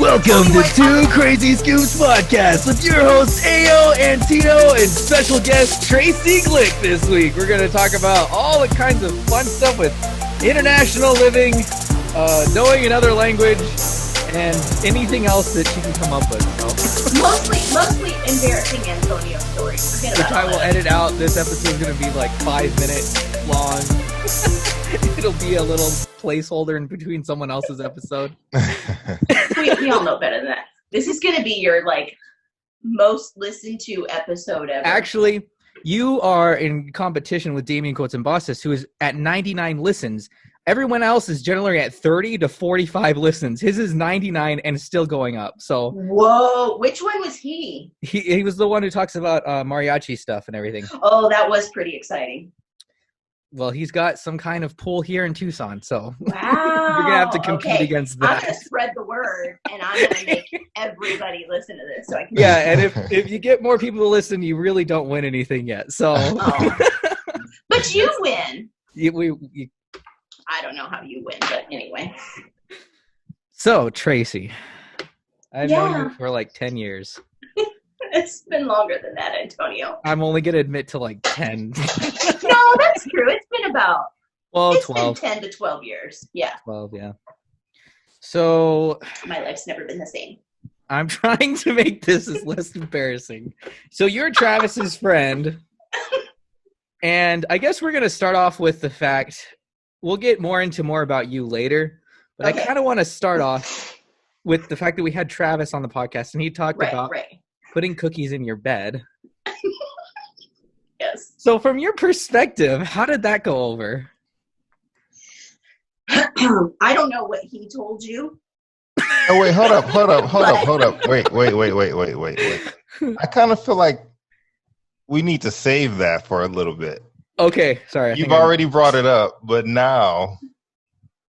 Welcome to Two Crazy Scoops Podcast with your hosts Ayo and Tito and special guest Traci Glick this week. We're going to talk about all the kinds of fun stuff with international living, knowing another language, and anything else that she can come up with. So. Mostly embarrassing Antonio stories. Forget Which about I will edit out. This episode is going to be like 5 minutes long. It'll be a little placeholder in between someone else's episode. we all know better than that. This is going to be your most listened to episode ever. Actually, you are in competition with Damien Coates and Bostis, who is at 99 listens. Everyone else is generally at 30 to 45 listens. His is 99 and still going up. So, whoa, which one was he? He was the one who talks about mariachi stuff and everything. Oh, that was pretty exciting. Well, he's got some kind of pool here in Tucson, so wow. You're going to have to compete against that. I'm going to spread the word, and I'm going to make everybody listen to this. So I can and if you get more people to listen, you really don't win anything yet. So, But you win. I don't know how you win, but anyway. So, Traci, I've known you for like 10 years. It's been longer than that, Antonio. I'm only going to admit to like 10. No, that's true. It's been about 12. Been 10 to 12 years. Yeah. 12, yeah. So my life's never been the same. I'm trying to make this as less embarrassing. So you're Travis's friend. And I guess we're going to start off with the fact, we'll get more about you later. But okay. I kind of want to start off with the fact that we had Travis on the podcast and he talked about putting cookies in your bed. Yes. So from your perspective, how did that go over? I don't know what he told you. Oh, wait, hold up. Wait. I kind of feel like we need to save that for a little bit. Okay, sorry. You've already brought it up, but now...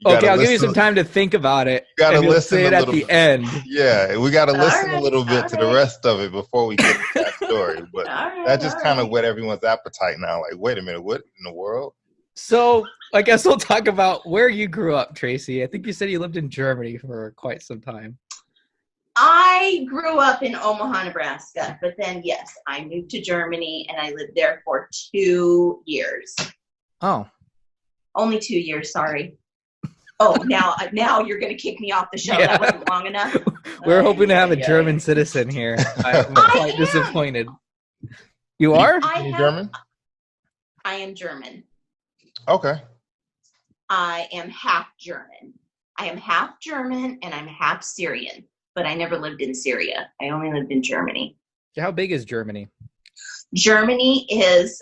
Okay, I'll give you some time to think about it. You gotta listen say it at the end. Yeah, we gotta listen a little bit to the rest of it before we get to that story. But that just kind of whet everyone's appetite now. Like, wait a minute, what in the world? So I guess we'll talk about where you grew up, Traci. I think you said you lived in Germany for quite some time. I grew up in Omaha, Nebraska, but then, yes, I moved to Germany and I lived there for 2 years. Oh. Only 2 years, sorry. Oh, now you're going to kick me off the show. Yeah. That wasn't long enough. We're hoping to have a German citizen here. I'm quite disappointed. You are? German? I am German. Okay. I am half German. I am half German and I'm half Syrian, but I never lived in Syria. I only lived in Germany. How big is Germany? Germany is...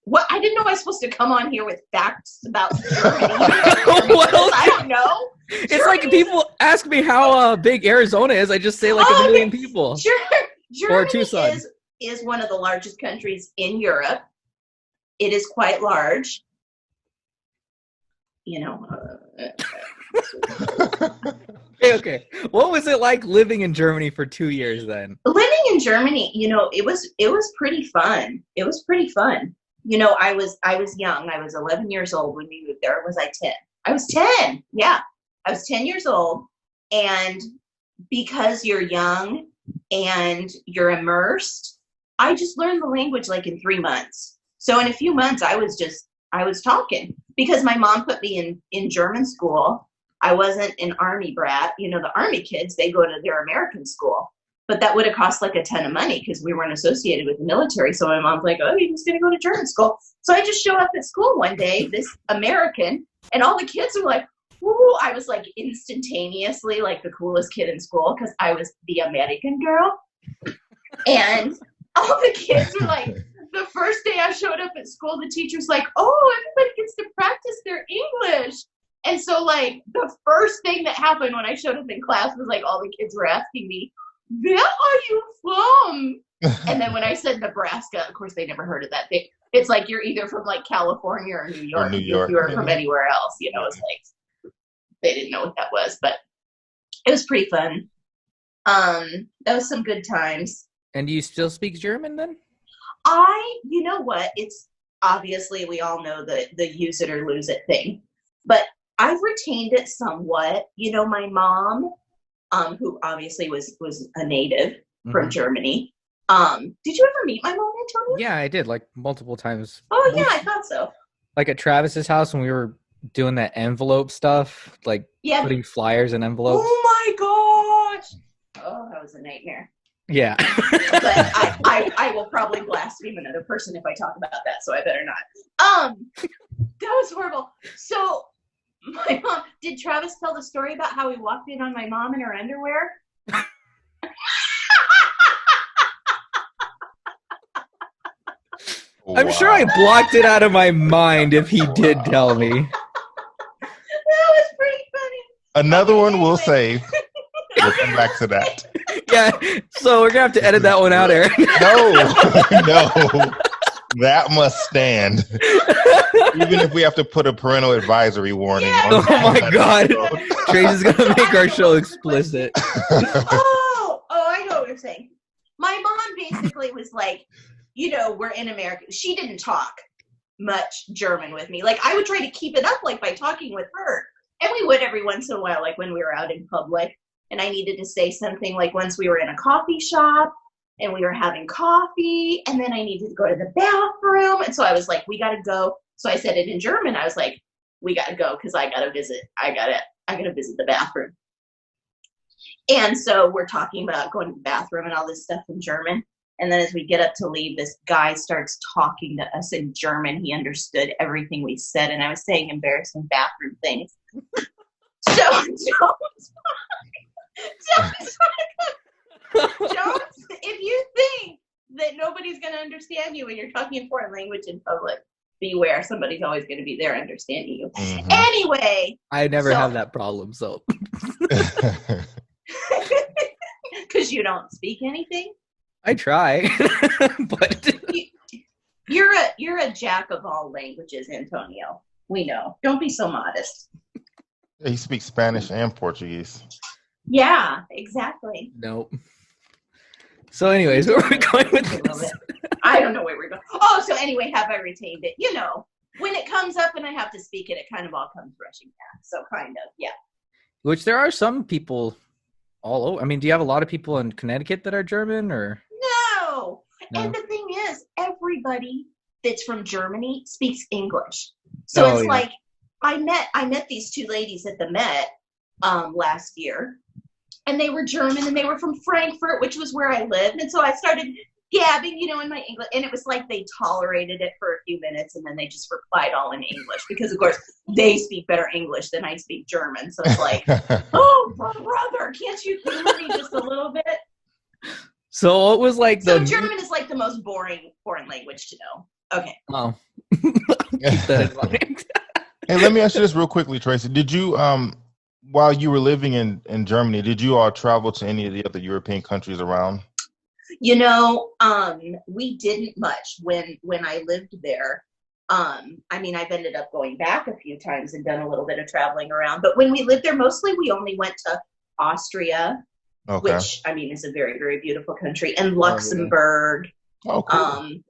What? I didn't know I was supposed to come on here with facts about Germany. Well, I don't know. It's Germany, like people ask me how big Arizona is. I just say like a million people. Germany or Tucson. is one of the largest countries in Europe. It is quite large. You know. Okay. What was it like living in Germany for 2 years then? Living in Germany, it was pretty fun. It was pretty fun. I was young. I was 11 years old when we moved there. Or was I 10? I was 10. Yeah. I was 10 years old. And because you're young and you're immersed, I just learned the language like in 3 months. So in a few months, I was talking because my mom put me in German school. I wasn't an Army brat. The Army kids, they go to their American school. But that would have cost like a ton of money because we weren't associated with the military. So my mom's like, oh, you're just going to go to German school. So I just show up at school one day, this American, and all the kids were like, woo. I was like instantaneously like the coolest kid in school because I was the American girl. And all the kids were like, the first day I showed up at school, the teacher's like, oh, everybody gets to practice their English. And so like the first thing that happened when I showed up in class was like all the kids were asking me, where are you from? And then when I said Nebraska, of course they never heard of that. It's like you're either from like California or New York. If you were from anywhere else, it's like they didn't know what that was, but it was pretty fun. That was some good times. And do you still speak German then? You know what? It's obviously we all know the use it or lose it thing, but I've retained it somewhat. My mom who obviously was a native from Mhm. Germany. Did you ever meet my mom, Antonio? Yeah, I did, like, multiple times. Oh yeah, I thought so. Like at Travis's house when we were doing that envelope stuff, like Yeah. putting flyers in envelopes. Oh my gosh. Oh, that was a nightmare. Yeah. But I will probably blaspheme another person if I talk about that, so I better not. That was horrible. So my mom, did Travis tell the story about how he walked in on my mom in her underwear? I'm sure I blocked it out of my mind if he did tell me. That was pretty funny. Another one we'll save. We'll come back to that. Yeah, so we're gonna have to edit that one out, Aaron. No, that must stand. Even if we have to put a parental advisory warning. Yeah. On Oh my God, episode. Tracy's gonna make our show explicit. Oh, I know what you're saying. My mom basically was like, we're in America. She didn't talk much German with me. Like, I would try to keep it up, like, by talking with her. And we would every once in a while, like when we were out in public and I needed to say something, like once we were in a coffee shop and we were having coffee and then I needed to go to the bathroom. And so I was like, we got to go. So I said it in German. I was like, we got to go because I got to visit. I got to visit the bathroom. And so we're talking about going to the bathroom and all this stuff in German. And then as we get up to leave, this guy starts talking to us in German. He understood everything we said. And I was saying embarrassing bathroom things. So don't, if you think that nobody's going to understand you when you're talking a foreign language in public, beware. Somebody's always going to be there understanding you. Mm-hmm. Anyway. I never have that problem, so. Because you don't speak anything? I try, but you're a jack of all languages, Antonio. We know. Don't be so modest. He speaks Spanish and Portuguese. Yeah, exactly. Nope. So, anyways, where are we going with this? I don't know where we're going. Oh, so anyway, have I retained it? When it comes up and I have to speak it, it kind of all comes rushing back. So, kind of, yeah. Which there are some people all over. I mean, do you have a lot of people in Connecticut that are German, or? No. And the thing is, everybody that's from Germany speaks English. So it's like I met these two ladies at the Met last year, and they were German and they were from Frankfurt, which was where I lived. And so I started gabbing, in my English, and it was like they tolerated it for a few minutes and then they just replied all in English because of course they speak better English than I speak German. So it's like, oh brother, can't you humor me just a little bit? So it was like German is like the most boring foreign language to know. Okay. Oh. Keep that in mind. Hey, let me ask you this real quickly, Tracy. Did you, while you were living in Germany, did you all travel to any of the other European countries around? We didn't much when I lived there. I've ended up going back a few times and done a little bit of traveling around. But when we lived there, mostly we only went to Austria, which, is a very, very beautiful country, and Luxembourg, cool.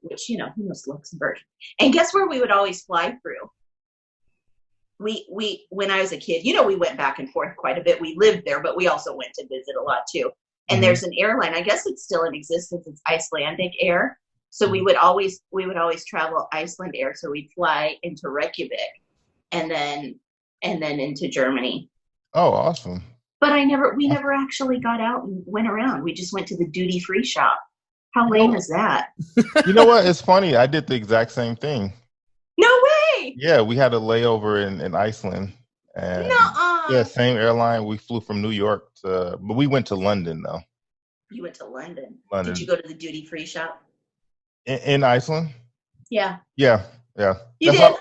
which, who knows Luxembourg. And guess where we would always fly through? We when I was a kid, we went back and forth quite a bit. We lived there, but we also went to visit a lot too. And there's an airline, I guess it's still in existence. It's Icelandic Air. So we would always travel Iceland Air. So we'd fly into Reykjavik and then into Germany. Oh, awesome. But we never actually got out and went around. We just went to the duty free shop. How lame is that? You know what? It's funny. I did the exact same thing. No way. Yeah, we had a layover in Iceland. And yeah, same airline. We flew from New York but we went to London though. You went to London. London. Did you go to the duty free shop? In Iceland? Yeah. Yeah. You did?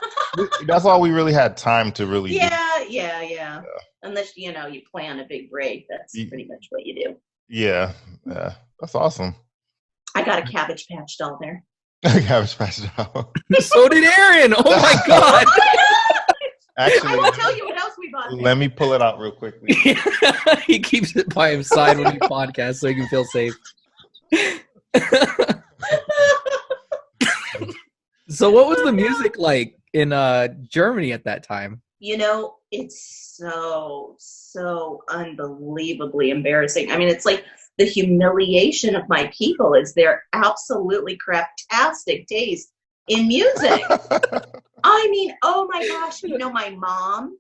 That's all we really had time to really do. Yeah. Unless, you plan a big break. That's pretty much what you do. Yeah. That's awesome. I got a Cabbage Patch doll there. Cabbage Patch doll. So did Aaron. Oh my God. Actually, I won't tell you what else we bought there. Let me pull it out real quickly. He keeps it by his side when he podcasts so he can feel safe. So what was the music like in Germany at that time? It's so so unbelievably embarrassing. I mean, it's like the humiliation of my people is their absolutely craptastic taste in music. I mean, oh my gosh, you know, my mom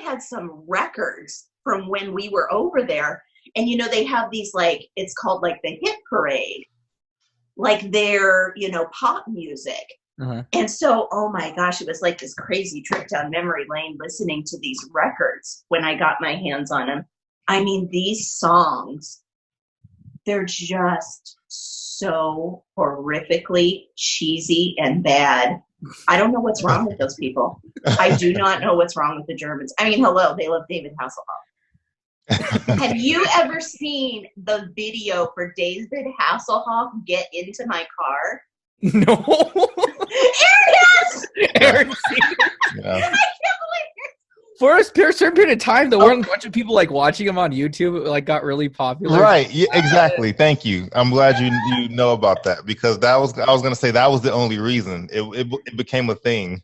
had some records from when we were over there. And, you know, they have these, like, it's called like the hit parade, like their, you know, pop music. Uh-huh. And so, oh my gosh, it was like this crazy trip down memory lane listening to these records when I got my hands on them. I mean, these songs, they're just so horrifically cheesy and bad. I don't know what's wrong with those people. I do not know what's wrong with the Germans. I mean, hello, they love David Hasselhoff. Have you ever seen the video for David Hasselhoff get into my car? No. Aaron, Yeah. I can't believe it. For a certain period of time, there weren't a bunch of people like watching him on YouTube. It like got really popular. Right. Yeah, exactly. Thank you. I'm glad you know about that, because I was going to say that was the only reason it became a thing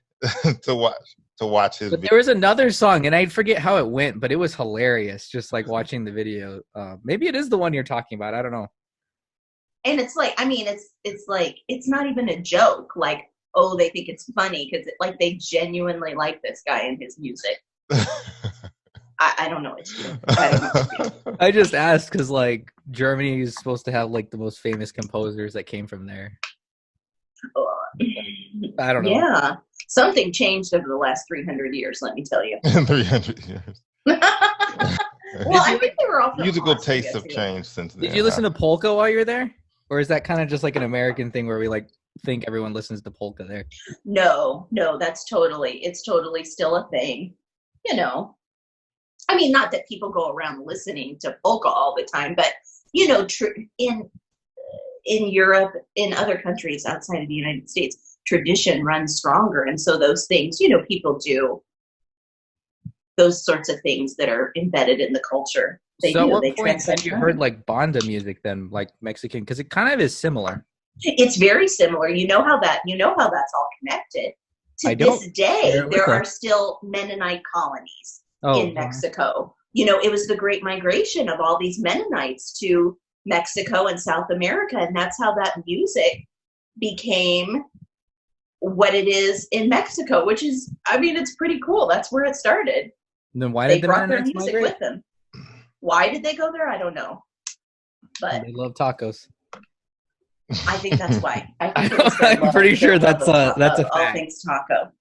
to watch his But video. there was another song, and I forget how it went, but it was hilarious. Just like watching the video. Maybe it is the one you're talking about. I don't know. And it's like, I mean, it's like, it's not even a joke. Like, oh, they think it's funny because like they genuinely like this guy and his music. I don't know what to do. I don't know what to do. I just asked because like Germany is supposed to have like the most famous composers that came from there. I don't know. Yeah, something changed over the last 300 years. Let me tell you. 300 years. Well, I think they were all from Musical Austria, tastes have too. changed since then. Did you listen to polka while you were there, or is that kind of just like an American thing where we like think everyone listens to polka there? No, it's totally still a thing. You know, I mean, not that people go around listening to polka all the time, but you know, in Europe, in other countries outside of the United States, tradition runs stronger, and so those things, you know, people do those sorts of things that are embedded in the culture. They So at do. what They point transcend have you time. heard like banda music then, like Mexican? Because it kind of is similar. It's very similar. You know how that's all connected. To I don't this day, share it with there them. are still Mennonite colonies Oh, in Mexico. You know, it was the Great Migration of all these Mennonites to Mexico and South America, and that's how that music became what it is in Mexico, which is, I mean, it's pretty cool. That's where it started. then why They did the brought their Mennonites music migrate? with them. Why did they go there? I don't know. But They love tacos. I think that's why. I think it was I'm their pretty love- sure their that's love a of all fact. things taco.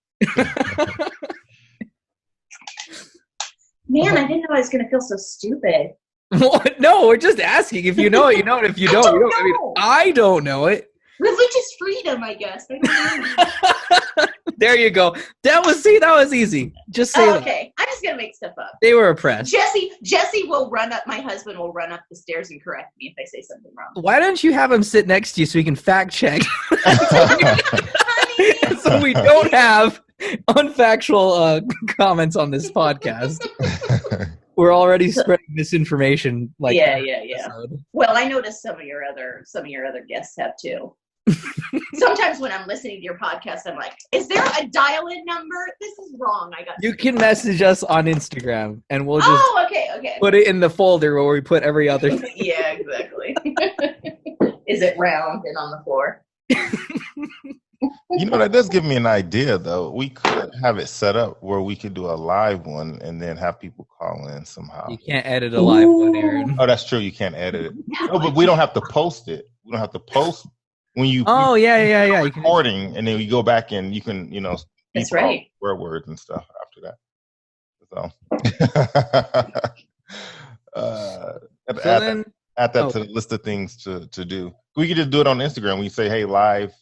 Man, I didn't know I was going to feel so stupid. What? No, we're just asking. If you know it, you know it. If you don't, you don't. I mean, know. I don't know it. Religious freedom, I guess. I don't know. There you go. That was easy. Just say Oh, that. okay. I'm just going to make stuff up. They were oppressed. Jesse will run up, my husband will run up the stairs and correct me if I say something wrong. Why don't you have him sit next to you so he can fact check? Honey! So we don't have unfactual comments on this podcast. We're already spreading misinformation. Like Yeah. episode. Well, I noticed some of your other guests have too. Sometimes when I'm listening to your podcast, I'm like, is there a dial-in number? This is wrong. I got You can message us on Instagram, and we'll just Oh, okay. put it in the folder where we put every other thing. Yeah, exactly. Is it round and on the floor? You know, that does give me an idea, though. We could have it set up where we could do a live one and then have people call in somehow. You can't edit a live one, Aaron. Oh, that's true. You can't edit it. No, but we don't have to post it. We don't have to post when you Oh, yeah. You can recording, and then you go back and you can, you know, That's beep out right. swear words and stuff after that. So, add that to the list of things to do. We could just do it on Instagram. We say, hey, live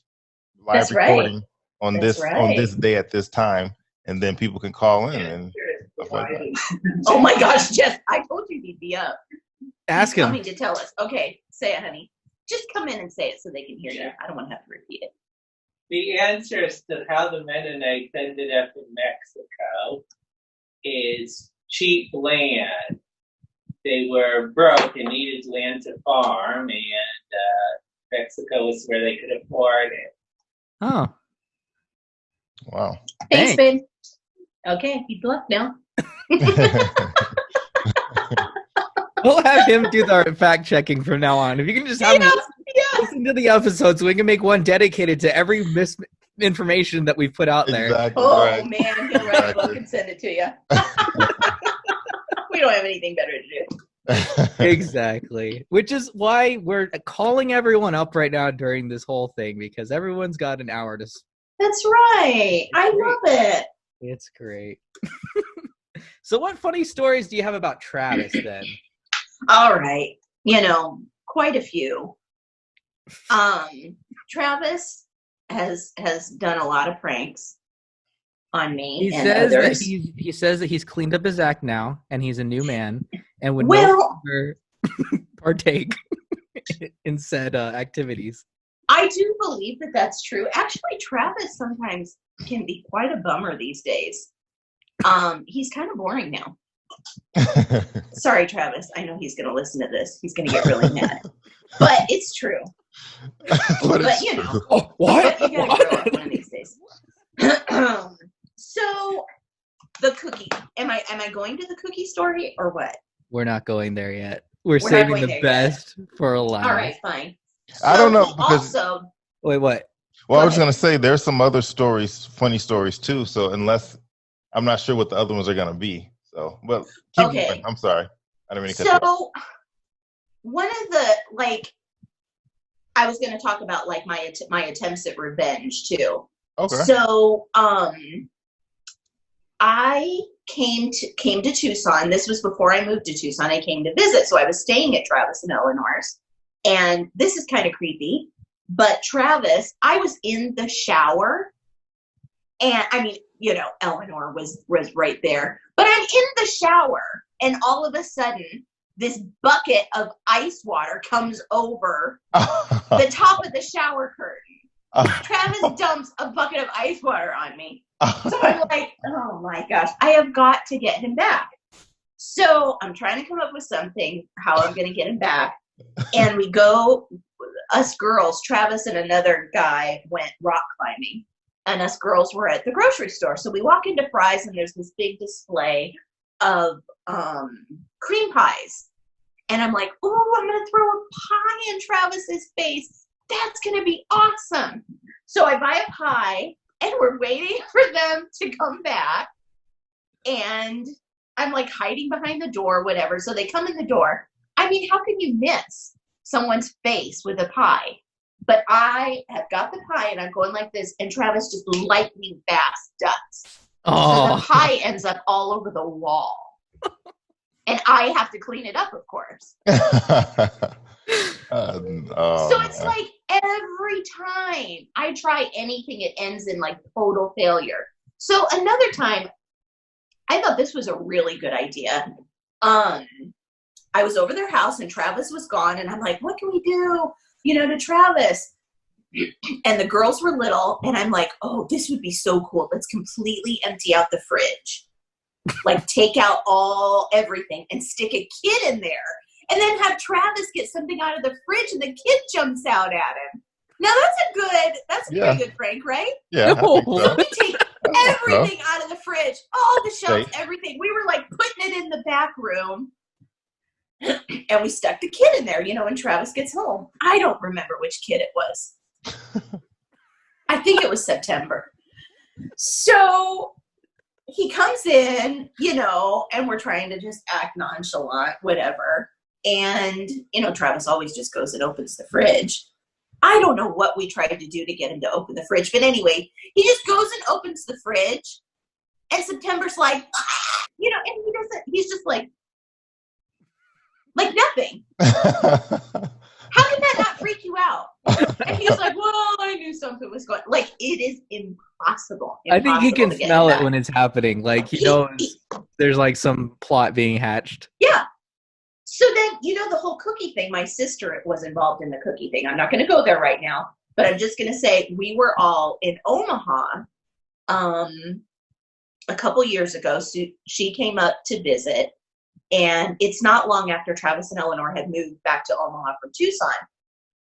That's right. recording on That's on right. this day at this time, and then people can call in and stuff like that. Oh my gosh, Jess, I told you he'd be up. ask He's him. coming to tell us. Okay, say it, honey. Just come in and say it so they can hear you. I don't want to have to repeat it. The answer as to how the Mennonites ended up in Mexico is cheap land. They were broke and needed land to farm, and Mexico was where they could afford it. Oh, Wow. Thanks, Thanks. babe. Okay, he's left now. We'll have him do the fact checking from now on. If you can just have him listen to the episode so we can make one dedicated to every misinformation that we've put out there. Exactly. Oh, Right. man, he'll write a book and send it to you. We don't have anything better to do. Exactly. Which is why we're calling everyone up right now during this whole thing, because everyone's got an hour to... That's right. I love it. It's great. So what funny stories do you have about Travis then? All right. Quite a few. Travis has done a lot of pranks on me He and says others. that he says that he's cleaned up his act now and he's a new man and would no Well, longer partake in said activities. I do believe that that's true. Actually, Travis sometimes can be quite a bummer these days. He's kind of boring now. Sorry, Travis. I know he's going to listen to this. He's going to get really mad. But it's true. But But, it's you know. true. Oh, what? You got to grow up one of these days. So, the cookie. Am I going to the cookie story or what? We're not going there yet. We're not saving going the there best for a last. All right, fine. I don't know, he because- also, Wait, what? Well, I Go was ahead. going to say there's some other stories, funny stories too. So unless I'm not sure what the other ones are going to be. So, but keep Okay. going. I'm sorry. I didn't mean to cut you off. so one of the I was going to talk about my attempts at revenge too. Okay. So I came to Tucson. This was before I moved to Tucson. I came to visit, so I was staying at Travis and Eleanor's. And this is kind of creepy, but Travis, I was in the shower, and I mean, Eleanor was right there, but I'm in the shower, and all of a sudden, this bucket of ice water comes over the top of the shower curtain. Travis dumps a bucket of ice water on me. So I'm like, oh my gosh, I have got to get him back. So I'm trying to come up with something, how I'm going to get him back. And we go, us girls, Travis and another guy went rock climbing. And us girls were at the grocery store. So we walk into Fry's and there's this big display of cream pies. And I'm like, oh, I'm going to throw a pie in Travis's face. That's going to be awesome. So I buy a pie and we're waiting for them to come back. And I'm like hiding behind the door, whatever. So they come in the door. I mean, how can you miss someone's face with a pie? But I have got the pie and I'm going like this. And Travis just lightning fast ducks. Oh. So the pie ends up all over the wall. And I have to clean it up, of course. So it's like every time I try anything, it ends in like total failure. So another time, I thought this was a really good idea. I was over their house and Travis was gone. And I'm like, what can we do, to Travis? And the girls were little. And I'm like, oh, this would be so cool. Let's completely empty out the fridge. Like take out everything and stick a kid in there. And then have Travis get something out of the fridge and the kid jumps out at him. Now that's a pretty good prank, right? Yeah. I think so. So we take everything out of the fridge, all the shelves, Safe. everything. We were like putting it in the back room. And we stuck the kid in there, when Travis gets home. I don't remember which kid it was. I think it was September. So he comes in, and we're trying to just act nonchalant, whatever. And, Travis always just goes and opens the fridge. I don't know what we tried to do to get him to open the fridge. But anyway, he just goes and opens the fridge. And September's like, and he doesn't, he's just like nothing. How can that not freak you out? And he's like, well, I knew something was going. Like, it is impossible. I think he can to get smell him it back. when it's happening. Like, he knows there's like some plot being hatched. Yeah. So then, the whole cookie thing, my sister was involved in the cookie thing. I'm not going to go there right now, but I'm just going to say we were all in Omaha a couple years ago. So she came up to visit, and it's not long after Travis and Eleanor had moved back to Omaha from Tucson.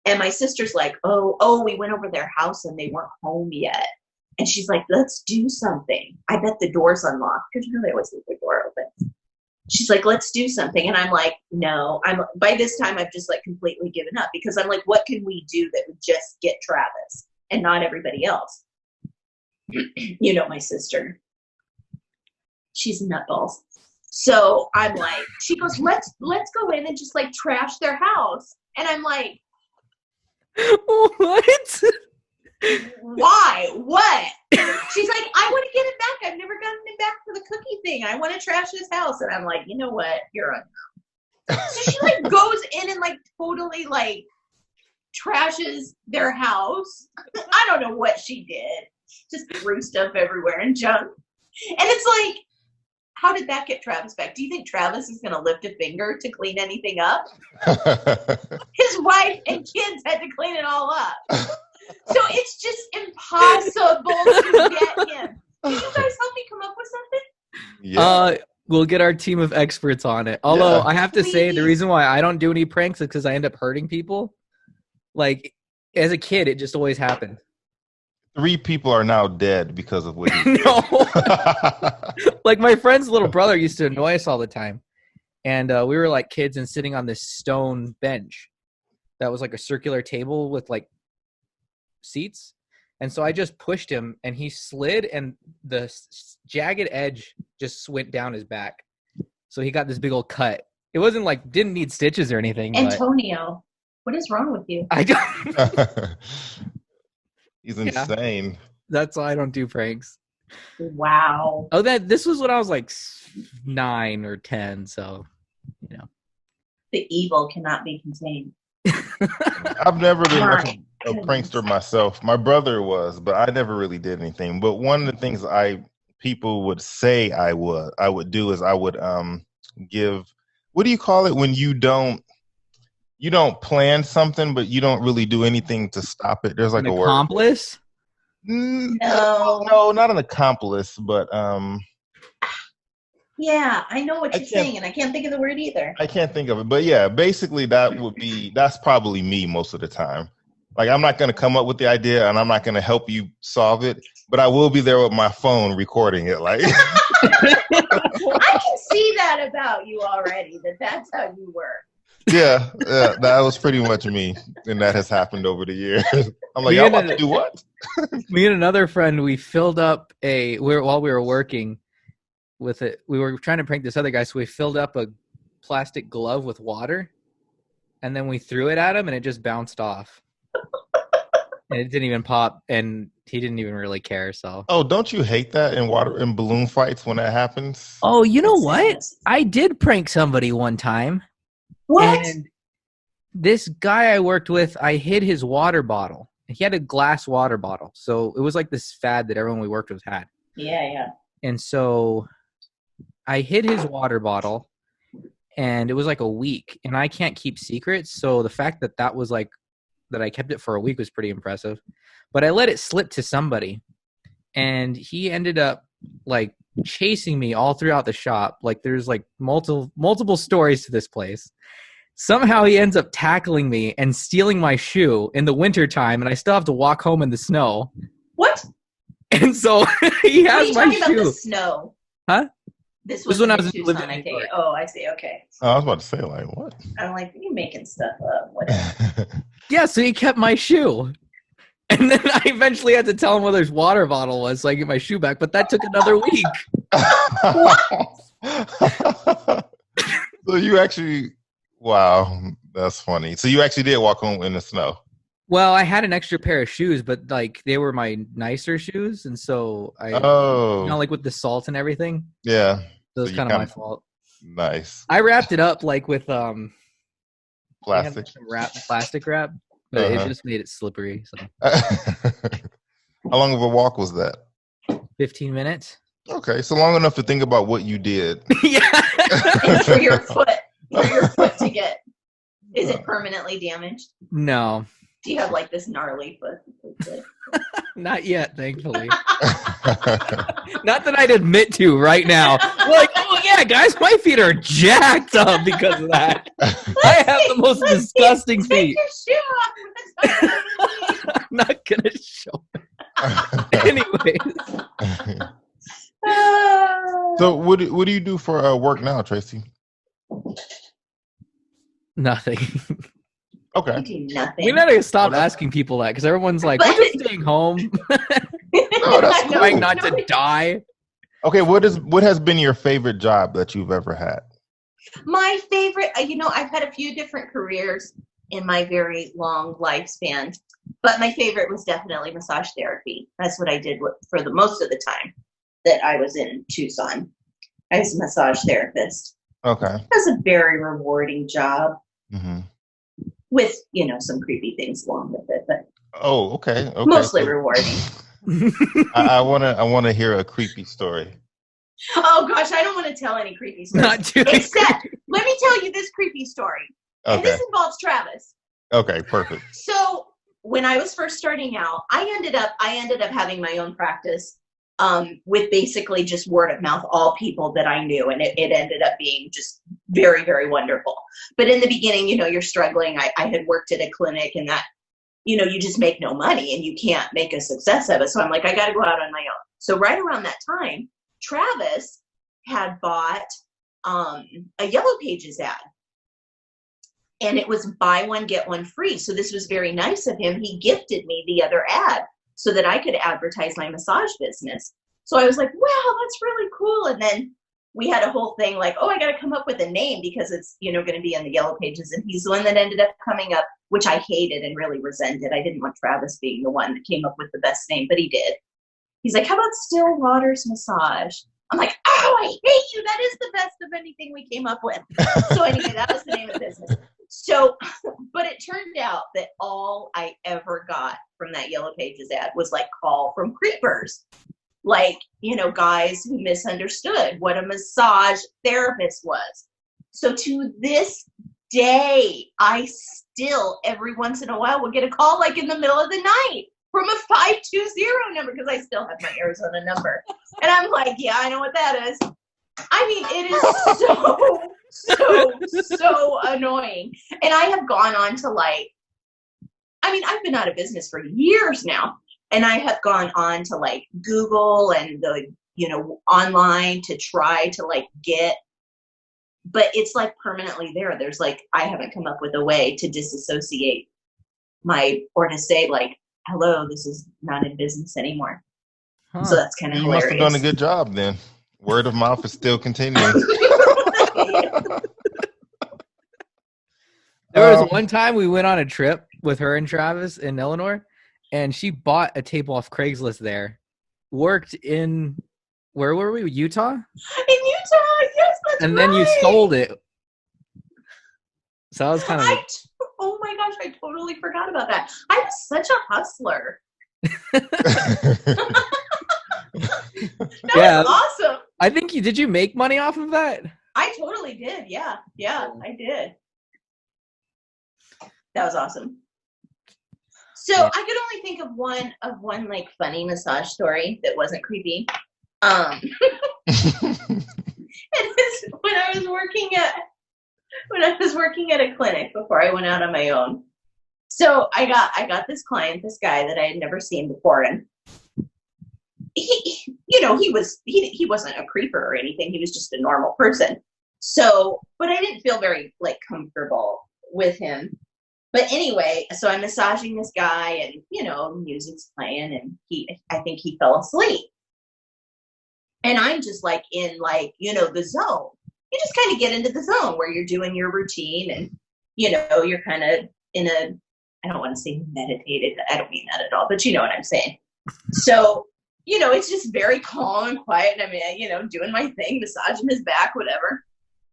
And my sister's like, oh, we went over their house and they weren't home yet. And she's like, let's do something. I bet the door's unlocked, because they always leave the door open. she's like, let's do something. And I'm like, no. By this time, I've just like completely given up because I'm like, what can we do that would just get Travis and not everybody else? You know, my sister, she's nutballs. So I'm like, she goes, let's go in and just like trash their house. And I'm like, what? Why? What? She's like, I want to get it back. I've never gotten it back for the cookie thing. I want to trash this house. And I'm like, you know what? You're on. So she like goes in and like totally like trashes their house. I don't know what she did. Just threw stuff everywhere and junk. And it's like, how did that get Travis back? Do you think Travis is going to lift a finger to clean anything up? His wife and kids had to clean it all up. So it's just impossible to get him. Can you guys help me come up with something? Yeah. We'll get our team of experts on it. Although I have to say, the Please. reason why I don't do any pranks is because I end up hurting people. Like, as a kid, it just always happened. 3 people are now dead because of what you did. No. Like, my friend's little brother used to annoy us all the time. And we were like kids and sitting on this stone bench that was like a circular table with like seats. And so I just pushed him and he slid and the jagged edge just went down his back. So he got this big old cut. It wasn't like, didn't need stitches or anything. Antonio, what is wrong with you? I don't. He's insane. That's why I don't do pranks. Wow. Oh, this was when I was like 9 or 10. So, you know. The evil cannot be contained. I've never been much My of a prankster myself. My brother was, but I never really did anything. But one of the things people would say I would do is I would give, what do you call it when you don't plan something but you don't really do anything to stop it? There's like An a accomplice? word. No. No, not an accomplice, but Yeah, I know what you're saying, and I can't think of the word either. I can't think of it. But yeah, basically that's probably me most of the time. Like, I'm not going to come up with the idea and I'm not going to help you solve it, but I will be there with my phone recording it. Like, I can see that about you already, that's how you were. yeah, that was pretty much me. And that has happened over the years. I'm like, y'all about to do what? Me and another friend, we filled up while we were working with it, we were trying to prank this other guy, so we filled up a plastic glove with water, and then we threw it at him, and it just bounced off. And it didn't even pop, and he didn't even really care. So. Oh, don't you hate that in balloon fights when that happens? Oh, you know what? I did prank somebody one time. What? And this guy I worked with, I hid his water bottle. He had a glass water bottle, so it was like this fad that everyone we worked with had. Yeah. And so I hid his water bottle, and it was like a week, and I can't keep secrets. So the fact that was like, that I kept it for a week was pretty impressive, but I let it slip to somebody, and he ended up like chasing me all throughout the shop. Like, there's like multiple stories to this place. Somehow he ends up tackling me and stealing my shoe in the wintertime, and I still have to walk home in the snow. What? And so he What are has you my talking about, the shoe. snow? Huh? This was when I in was Tucson, living in I New take York. it. Oh, I see. Okay. Oh, I was about to say, like, what? I'm like, you making stuff up. Whatever. Yeah, so he kept my shoe. And then I eventually had to tell him where his water bottle was so I get my shoe back, but that took another week. So you actually, wow, that's funny. So you actually did walk home in the snow. Well, I had an extra pair of shoes, but like they were my nicer shoes, and so I, like with the salt and everything. Yeah, so it's kind of my fault. Nice. I wrapped it up like with plastic plastic wrap, but it just made it slippery. So. How long of a walk was that? 15 minutes. Okay, so long enough to think about what you did. Yeah. And for your foot to get, is it permanently damaged? No. Do you have like this gnarly foot? Not yet, thankfully. Not that I'd admit to right now. Like, oh yeah, guys, my feet are jacked up because of that. I have the most disgusting feet. Take your shoe off. I'm not gonna show it. Anyways. So what do you do for work now, Traci? Nothing. I Okay. do nothing. We gotta stop Oh, that's- asking people that because everyone's like, But- "We're just staying home, No, that's I know. trying cool. not to die." Okay, what has been your favorite job that you've ever had? My favorite, I've had a few different careers in my very long lifespan, but my favorite was definitely massage therapy. That's what I did for the most of the time that I was in Tucson. I was a massage therapist. Okay. It was a very rewarding job Mm-hmm. with, some creepy things along with it, but Oh, okay. mostly rewarding. I wanna hear a creepy story. Oh gosh, I don't want to tell any creepy stories. Not too. Except, let me tell you this creepy story. And Okay. this involves Travis. Okay, perfect. So when I was first starting out, I ended up having my own practice with basically just word of mouth, all people that I knew. And it ended up being just very, very wonderful. But in the beginning, you're struggling. I had worked at a clinic and that, you just make no money and you can't make a success of it. So I'm like, I got to go out on my own. So right around that time, Travis had bought a Yellow Pages ad. And it was buy one, get one free. So this was very nice of him. He gifted me the other ad so that I could advertise my massage business. So I was like, wow, that's really cool. And then we had a whole thing like, oh, I got to come up with a name because it's, going to be on the Yellow Pages. And he's the one that ended up coming up, which I hated and really resented. I didn't want Travis being the one that came up with the best name, but he did. He's like, how about Still Waters Massage? I'm like, oh, I hate you. That is the best of anything we came up with. So anyway, that was the name of the business. So, but it turned out that all I ever got from that Yellow Pages ad was like call from creepers. Like, guys who misunderstood what a massage therapist was. So to this day, I still every once in a while will get a call like in the middle of the night from a 520 number because I still have my Arizona number. And I'm like, yeah, I know what that is. I mean, it is so annoying. And I have gone on to I've been out of business for years now. And I have gone on to Google and online to try to get, but it's permanently there. There's I haven't come up with a way to disassociate or to say hello, this is not in business anymore. Huh. So that's kind of You hilarious. must have done a good job then. Word of mouth is still continuing. There was one time we went on a trip with her and Travis in Illinois, and she bought a table off Craigslist there. Worked in, where were we? Utah? In Utah, yes, that's And right. then you sold it. So that was kind of. Oh my gosh, I totally forgot about that. I was such a hustler. That Yeah. was awesome. I think did you make money off of that? I totally did. Yeah, I did. That was awesome. So Yeah. I could only think of one funny massage story that wasn't creepy. It was when I was working at a clinic before I went out on my own. So I got this client, this guy that I had never seen before, and he wasn't a creeper or anything. He was just a normal person. So, but I didn't feel very comfortable with him. But anyway, so I'm massaging this guy and, music's playing and I think he fell asleep. And I'm just in the zone. You just kind of get into the zone where you're doing your routine and, you're kind of in a, I don't want to say meditated. I don't mean that at all, but you know what I'm saying. So, it's just very calm and quiet. And I'm, doing my thing, massaging his back, whatever.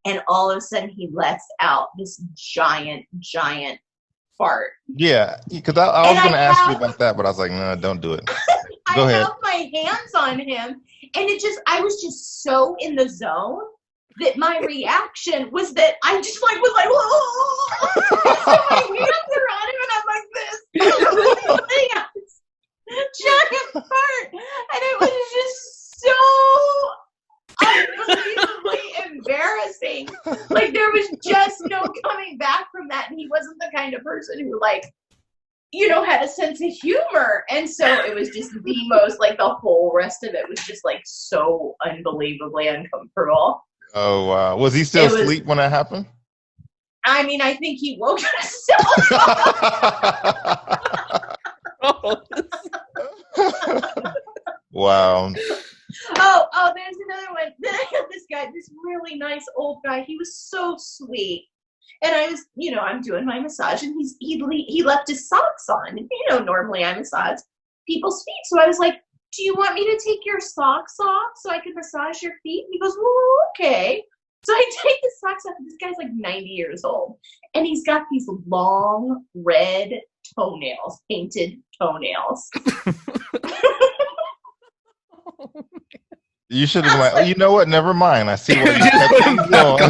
And all of a sudden he lets out this giant fart. Yeah, because I was going to ask you about that, but I was like, no, don't do it. Go ahead. I have my hands on him, and I was just so in the zone that my reaction was that I just was like, whoa. So my hands are on him, and I'm like this. Giant fart, and it was just so unbelievably embarrassing. There was just no coming back from that, and he wasn't the kind of person who had a sense of humor. And so it was just the most, like, the whole rest of it was just, like, so unbelievably uncomfortable. Oh, wow. Was he still asleep when that happened? I mean, I think he woke himself up. Wow. Oh, there's another one. Then I had this guy, this really nice old guy. He was so sweet. And I was, I'm doing my massage, and he left his socks on. And, normally I massage people's feet. So I was like, do you want me to take your socks off so I can massage your feet? And he goes, well, okay. So I take his socks off, and this guy's like 90 years old. And he's got these long red toenails, painted toenails. You should have been like, oh, you know what? Never mind. I see what you kept going.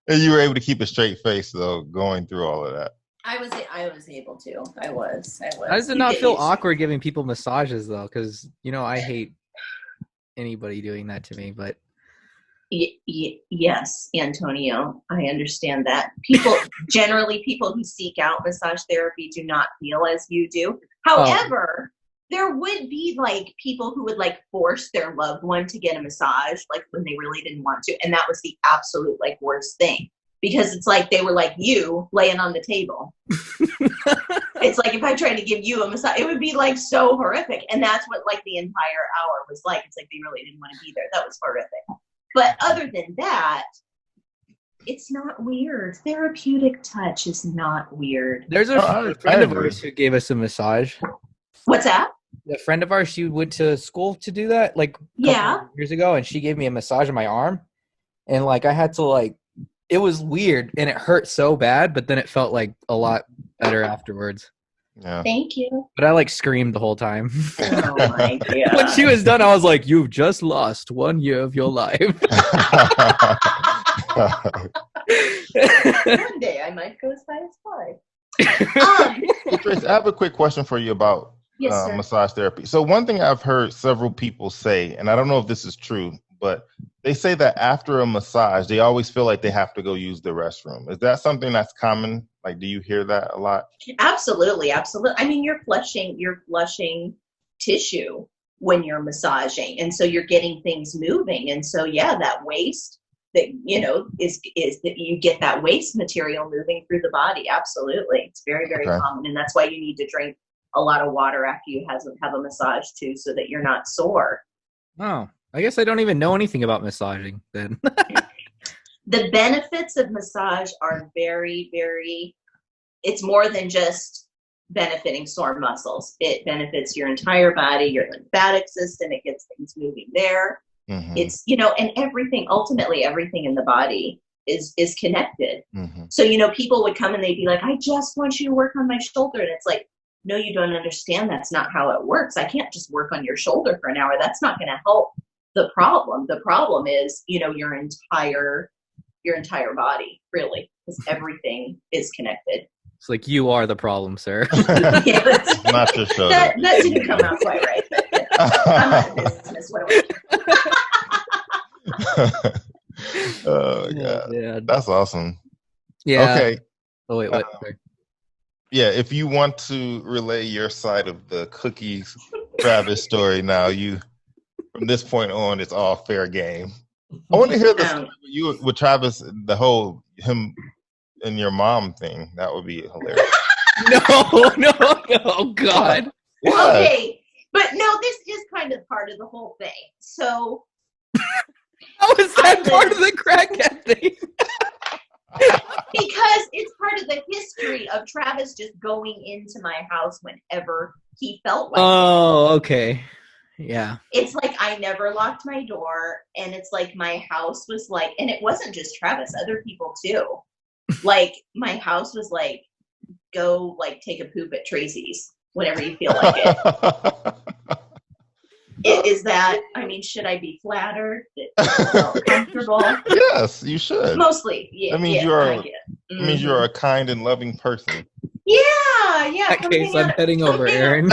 And you were able to keep a straight face, though, going through all of that. I was able to. I was. How does it not feel awkward giving people massages, though? Because, I hate anybody doing that to me, but. Yes, Antonio, I understand that. People who seek out massage therapy do not feel as you do. However, there would be like people who would like force their loved one to get a massage, like when they really didn't want to. And that was the absolute like worst thing, because it's like they were like you laying on the table. It's like if I tried to give you a massage, it would be like so horrific. And that's what like the entire hour was like. It's like they really didn't want to be there. That was horrific. But other than that, it's not weird. Therapeutic touch is not weird. There's a friend of ours who gave us a massage. What's that? A friend of ours, she went to school to do that, like years ago, and she gave me a massage on my arm. And like I had to like, it was weird and it hurt so bad, but then it felt like a lot better afterwards. Yeah. Thank you. But I like screamed the whole time. Oh my God. When she was done, I was like, "You've just lost 1 year of your life." One day I might go as high as 5. Trace, I have a quick question for you about massage therapy. So one thing I've heard several people say, and I don't know if this is true, but they say that after a massage, they always feel like they have to go use the restroom. Is that something that's common? Like, do you hear that a lot? Absolutely. I mean, you're flushing tissue when you're massaging, and so you're getting things moving. And so, that waste that is that you get that waste material moving through the body. Absolutely, it's very, very common, and that's why you need to drink a lot of water after you have a massage too, so that you're not sore. Oh, I guess I don't even know anything about massaging then. The benefits of massage are very, very, it's more than just benefiting sore muscles. It benefits your entire body, your lymphatic system. It gets things moving there. Mm-hmm. It's, and everything, ultimately everything in the body is connected. Mm-hmm. So, people would come and they'd be like, I just want you to work on my shoulder. And it's like, no, you don't understand. That's not how it works. I can't just work on your shoulder for an hour. That's not going to help the problem. The problem is, your entire body, really, because everything is connected. It's like you are the problem, sir. Yes. Not your shoulder. That didn't come out quite right. But, I'm not in business. What do I do? Oh, God. Yeah. That's awesome. Yeah. Okay. Oh, wait, what? Yeah, if you want to relay your side of the cookies Travis story now, from this point on, it's all fair game. I want to hear the story with Travis, the whole him and your mom thing. That would be hilarious. No, God. What? Okay, but no, this is kind of part of the whole thing. So, how is that part of the crackhead thing? Because it's part of the history of Travis just going into my house whenever he felt like it. Okay. Yeah. It's like I never locked my door, and it's like my house was like, and it wasn't just Travis, other people too. Like my house was like, go like take a poop at Traci's whenever you feel like it. Is that, I mean, should I be flattered that you felt comfortable? Yes, you should. Mostly, yeah. That means you're a kind and loving person. Yeah. In that case, I'm heading over, Aaron.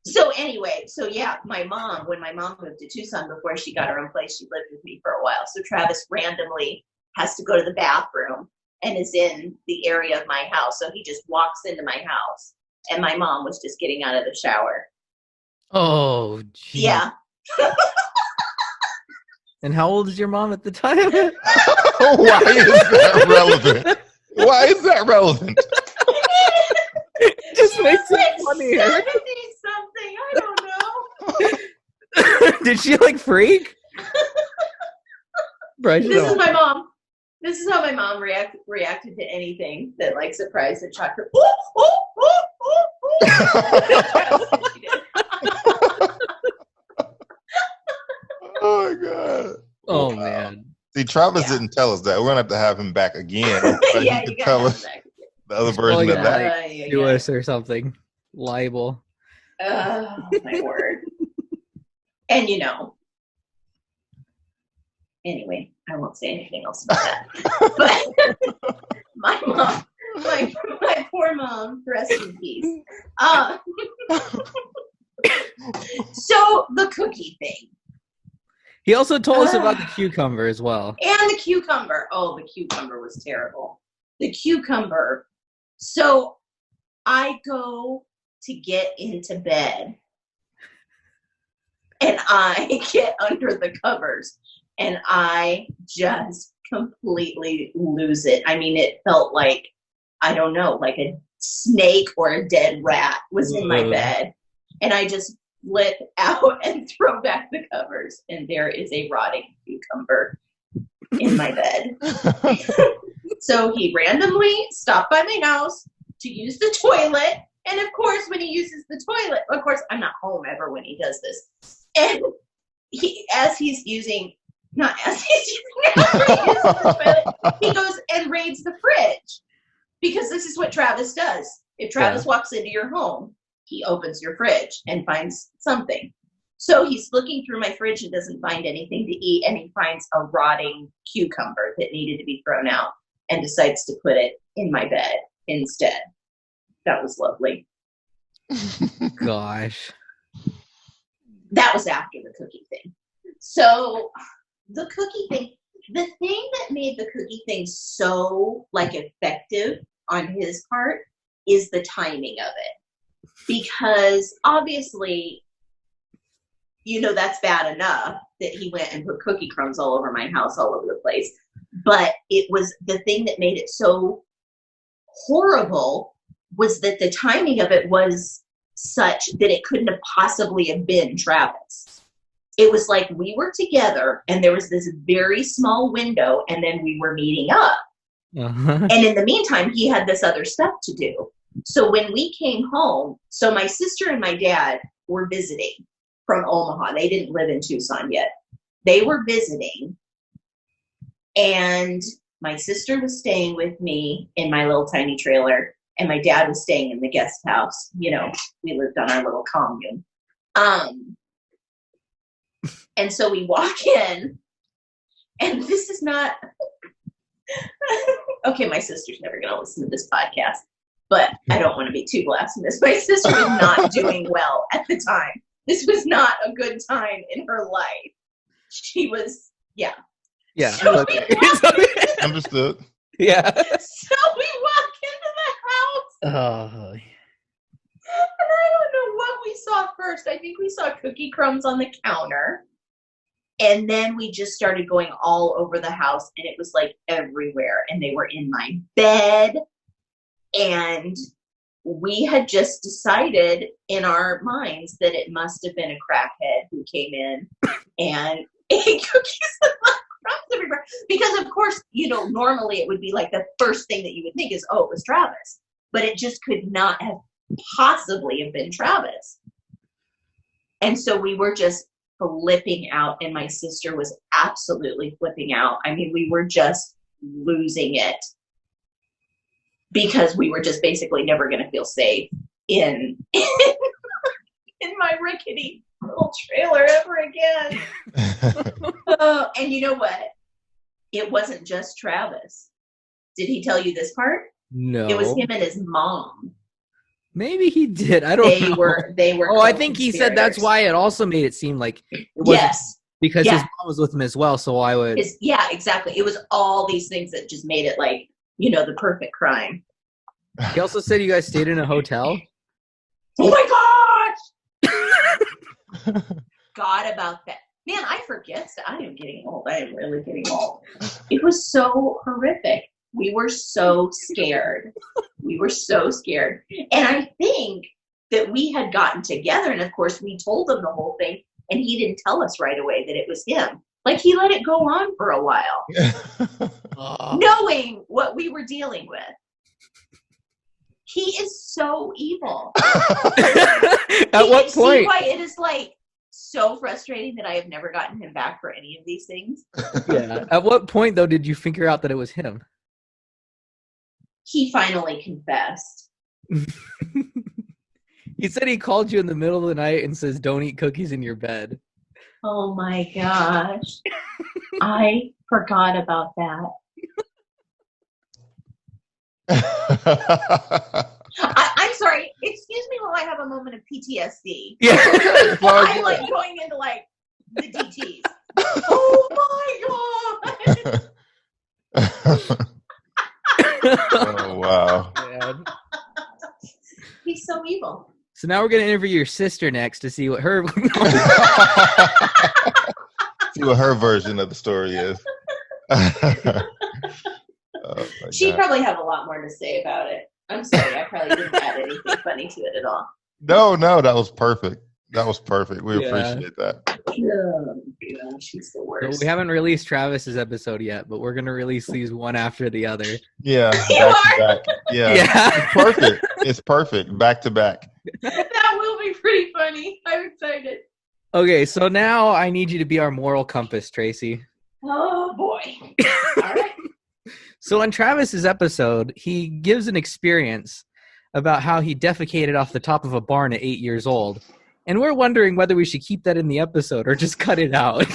So So anyway, my mom, when my mom moved to Tucson before she got her own place, she lived with me for a while. So Travis randomly has to go to the bathroom and is in the area of my house. So he just walks into my house, and my mom was just getting out of the shower. Oh, geez. Yeah. And how old is your mom at the time? Why is that relevant? Why is that relevant? It just makes it funnier. 70-something, I don't know. Did she like freak? This is my mom. This is how my mom reacted to anything that like surprised and shocked her. Oh my god. Oh wow. man. See, Travis didn't tell us that. We're gonna have to have him back again. So Yeah, he you could tell us the other version of that. To us or something. Libel. Oh my word. And anyway, I won't say anything else about that. But my mom, my poor mom, rest in peace. So the cookie thing. He also told us about the cucumber as well. And the cucumber. Oh, the cucumber was terrible. The cucumber. So I go to get into bed, and I get under the covers, and I just completely lose it. I mean, it felt like, I don't know, like a snake or a dead rat was in my bed. And I just flip out and throw back the covers, and there is a rotting cucumber in my bed. So he randomly stopped by my house to use the toilet. And of course, when he uses the toilet, of course, I'm not home ever when he does this. And after he uses the toilet, he goes and raids the fridge, because this is what Travis does. If Travis walks into your home, he opens your fridge and finds something. So he's looking through my fridge and doesn't find anything to eat, and he finds a rotting cucumber that needed to be thrown out and decides to put it in my bed instead. That was lovely. Gosh. That was after the cookie thing. So the cookie thing, the thing that made the cookie thing so effective on his part is the timing of it. Because obviously, that's bad enough that he went and put cookie crumbs all over my house, all over the place. But it was the thing that made it so horrible was that the timing of it was such that it couldn't have possibly have been Travis. It was like we were together and there was this very small window, and then we were meeting up. And in the meantime, he had this other stuff to do. So when we came home, so my sister and my dad were visiting from Omaha. They didn't live in Tucson yet. They were visiting, and my sister was staying with me in my little tiny trailer, and my dad was staying in the guest house. We lived on our little commune. And so we walk in, and this is not okay, my sister's never going to listen to this podcast, but I don't want to be too blasphemous. My sister was not doing well at the time. This was not a good time in her life. She was, yeah. So okay. Understood. Yeah. So we walk into the house. Oh. And I don't know what we saw first. I think we saw cookie crumbs on the counter. And then we just started going all over the house, and it was everywhere. And they were in my bed. And we had just decided in our minds that it must have been a crackhead who came in and ate cookies and left crumbs everywhere. Because, of course, normally it would be the first thing that you would think is, oh, it was Travis. But it just could not have possibly have been Travis. And so we were just flipping out, and my sister was absolutely flipping out. I mean, we were just losing it, because we were just basically never going to feel safe in my rickety little trailer ever again. And you know what? It wasn't just Travis. Did he tell you this part? No. It was him and his mom. Maybe he did. I don't know. They were. Oh, I think he said that's why it also made it seem like it wasn't because his mom was with him as well. So I would. Yeah, exactly. It was all these things that just made it like, the perfect crime. He also said you guys stayed in a hotel. Oh my gosh! God about that. Man, I forget that. I am getting old. I am really getting old. It was so horrific. We were so scared. And I think that we had gotten together, and of course we told him the whole thing, and he didn't tell us right away that it was him. Like, he let it go on for a while, knowing what we were dealing with. He is so evil. At what point? See why it is like so frustrating that I have never gotten him back for any of these things. Yeah. At what point, though, did you figure out that it was him? He finally confessed. He said he called you in the middle of the night and says, "Don't eat cookies in your bed." Oh my gosh. I forgot about that. I'm sorry. Excuse me while I have a moment of PTSD. Yeah. I'm like going into like the DTs. Oh my god. Oh wow. Man. He's so evil. So now we're gonna interview your sister next to see what her See what her version of the story is. Oh, She'd probably have a lot more to say about it. I'm sorry, I probably didn't add anything funny to it at all. No, that was perfect. That was perfect. We appreciate that. Oh, God, she's the worst. So we haven't released Travis's episode yet, but we're gonna release these one after the other. Yeah. You Back to back. Yeah. Yeah. Perfect. It's perfect. Back to back. That will be pretty funny. I'm excited. Okay, so now I need you to be our moral compass, Traci. Oh boy. All right. So on Travis's episode, he gives an experience about how he defecated off the top of a barn at 8 years old. And we're wondering whether we should keep that in the episode or just cut it out.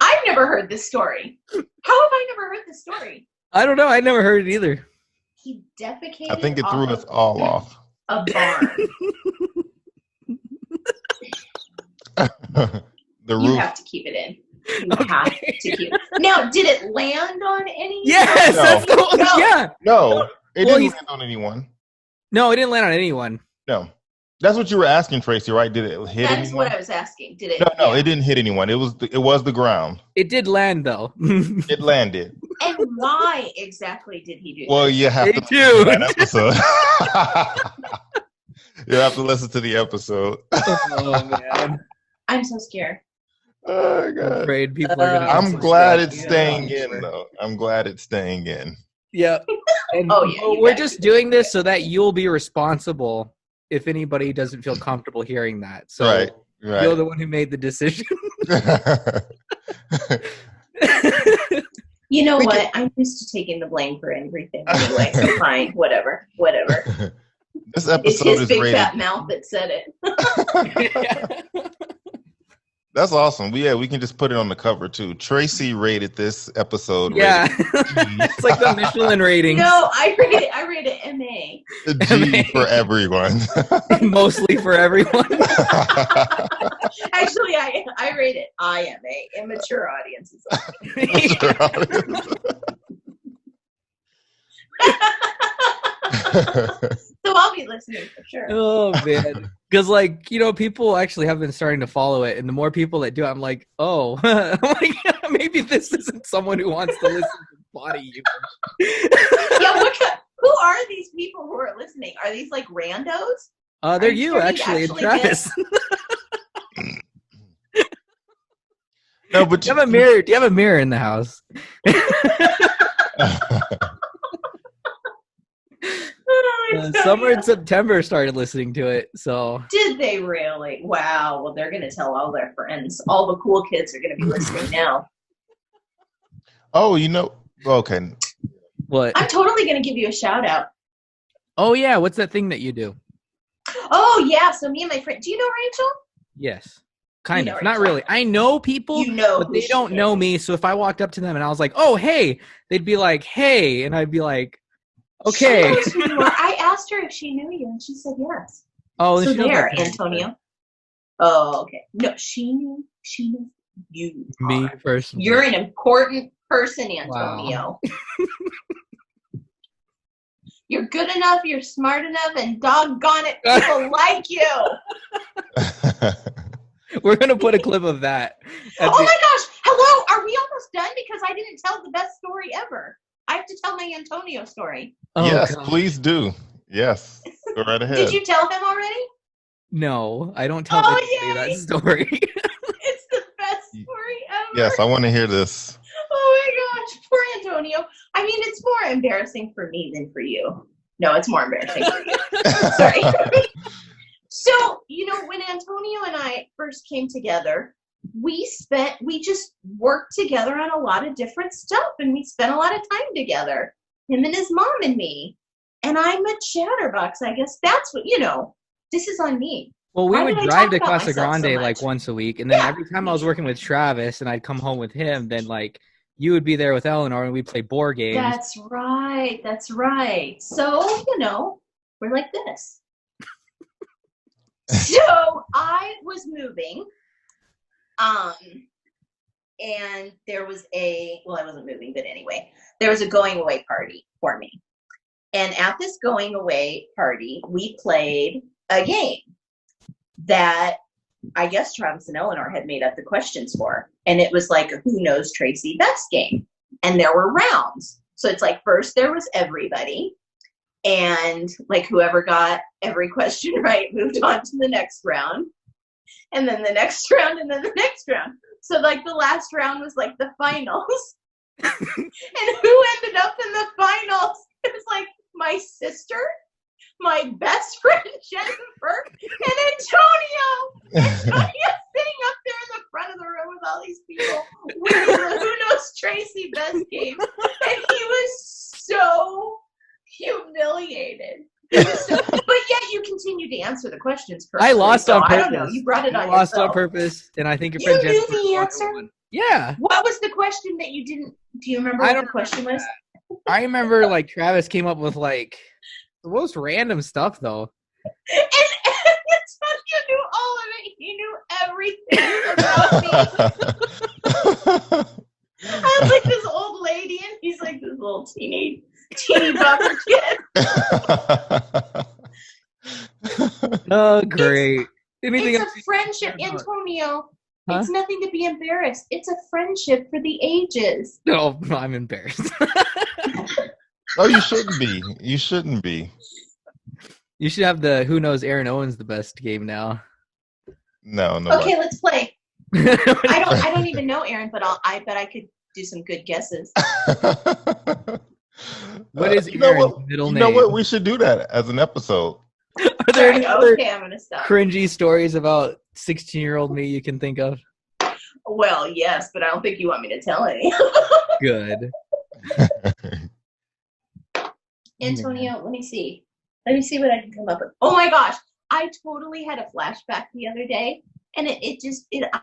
I've never heard this story. How have I never heard this story? I don't know. I never heard it either. He defecated. I think it threw us all off. A barn. The You roof. have to keep it in. You have to keep it. Now, did it land on any? Yes! No. That's the, No. Yeah. No, it Well, didn't land on anyone. No, it didn't land on anyone. No. That's what you were asking, Traci, right? Did it hit That's anyone? what I was asking. Did it? No, it didn't hit anyone. It was the ground. It did land, though. It landed. And why exactly did he do Well, that? you have Me to too. listen to that episode. You have to listen to the episode. Oh, man. I'm so scared. Oh, I'm God. afraid people are going to... I'm glad it's staying in, though. I'm glad it's staying in. Yeah. And Oh, yeah, you we're better just do doing this so that you'll be responsible if anybody doesn't feel comfortable hearing that. So Right. you're the one who made the decision. You know what? I'm used to taking the blame for everything anyway, so fine, whatever. This It's episode his is big rated. fat mouth that said it. That's awesome. We can just put it on the cover too. Traci rated this episode. Yeah. rated It's like the Michelin rating. No, I rate it MA. a G for everyone. Mostly for everyone. Actually, I rate it IMA, immature audiences. So I'll be listening for sure. Oh, man. Because, like, people actually have been starting to follow it. And the more people that do it, I'm like, oh. I'm like, maybe this isn't someone who wants to listen to body humor. Yeah, who are these people who are listening? Are these like randos? They're I'm you, sure you actually, and actually Travis. No, but Do you have a mirror? Do you have a mirror in the house? Summer and September started listening to it, so Did they really? Wow. Well, they're going to tell all their friends. All the cool kids are going to be listening now. Oh, okay. what? I'm totally going to give you a shout out. Oh yeah, what's that thing that you do? Oh, yeah. So me and my friend, do you know Rachel? Yes. Kind You know of. what Not I'm really. I know people, You know but who they she don't know is. me. So if I walked up to them and I was like, "Oh, hey," they'd be like, "Hey," and I'd be like, "Okay." She knows who you are. I asked her if she knew you, and she said yes. Oh, So she knows my there, parents, Antonio. Oh, okay. No, she knew you me are. personally. You're an important person, Wow. Antonio. You're good enough, you're smart enough, and doggone it, people like you. We're gonna put a clip of that. Oh my gosh! Hello, are we almost done? Because I didn't tell the best story ever. I have to tell my Antonio story. Oh, Yes, gosh. please do. Yes, go right ahead. Did you tell him already? No, I don't tell Oh, anybody that yay. story. It's the best story ever. Yes, I want to hear this. Oh my gosh, poor Antonio. I mean, it's more embarrassing for me than for you. No, it's more embarrassing for you. Sorry. So, when Antonio and I first came together, we just worked together on a lot of different stuff, and we spent a lot of time together, him and his mom and me. And I'm a chatterbox, I guess. That's what, this is on me. Well, we Why would did I drive talk to about Casa myself so Grande much? like once a week, and then Yeah. every time I was working with Travis and I'd come home with him, then like you would be there with Eleanor and we'd play board games. That's right. That's right. So, we're like this. So I was moving, and there was I wasn't moving, but anyway, there was a going away party for me. And at this going away party, we played a game that I guess Travis and Eleanor had made up the questions for. And it was like a Who Knows Traci Best game. And there were rounds. So it's like first there was everybody. And like whoever got every question right moved on to the next round. And then the next round and then the next round. So like the last round was like the finals. And who ended up in the finals? It was like my sister, my best friend Jennifer, and Antonio. Antonio sitting up there in the front of the room with all these people winning the Who Knows Traci Best game. And he was so humiliated. But yet you continue to answer the questions correctly. I lost on purpose. I don't know. You brought it on lost yourself. on purpose, and I think your You friend knew Jennifer the won answer? one. Yeah. What was the question that you didn't? Do you remember what the question was? I remember like Travis came up with like the most random stuff though. And it's funny, you knew all of it. He knew everything about me. I was like this old lady, and he's like this little teeny buffer kid. Oh, great. Anything It's else? a friendship, Antonio. Huh? It's nothing to be embarrassed. It's a friendship for the ages. No, I'm embarrassed. No, you shouldn't be. You shouldn't be. You should have the Who Knows Aaron Owens the best game now. No. Okay, let's play. I don't even know Aaron, but I bet I could do some good guesses. What is you know Aaron's what? middle You name? know what? We should do that as an episode. Are there any other Okay, I'm gonna stop. cringy stories about 16-year-old me you can think of? Well, yes, but I don't think you want me to tell any. Good. Antonio, let me see. Let me see what I can come up with. Oh my gosh, I totally had a flashback the other day, and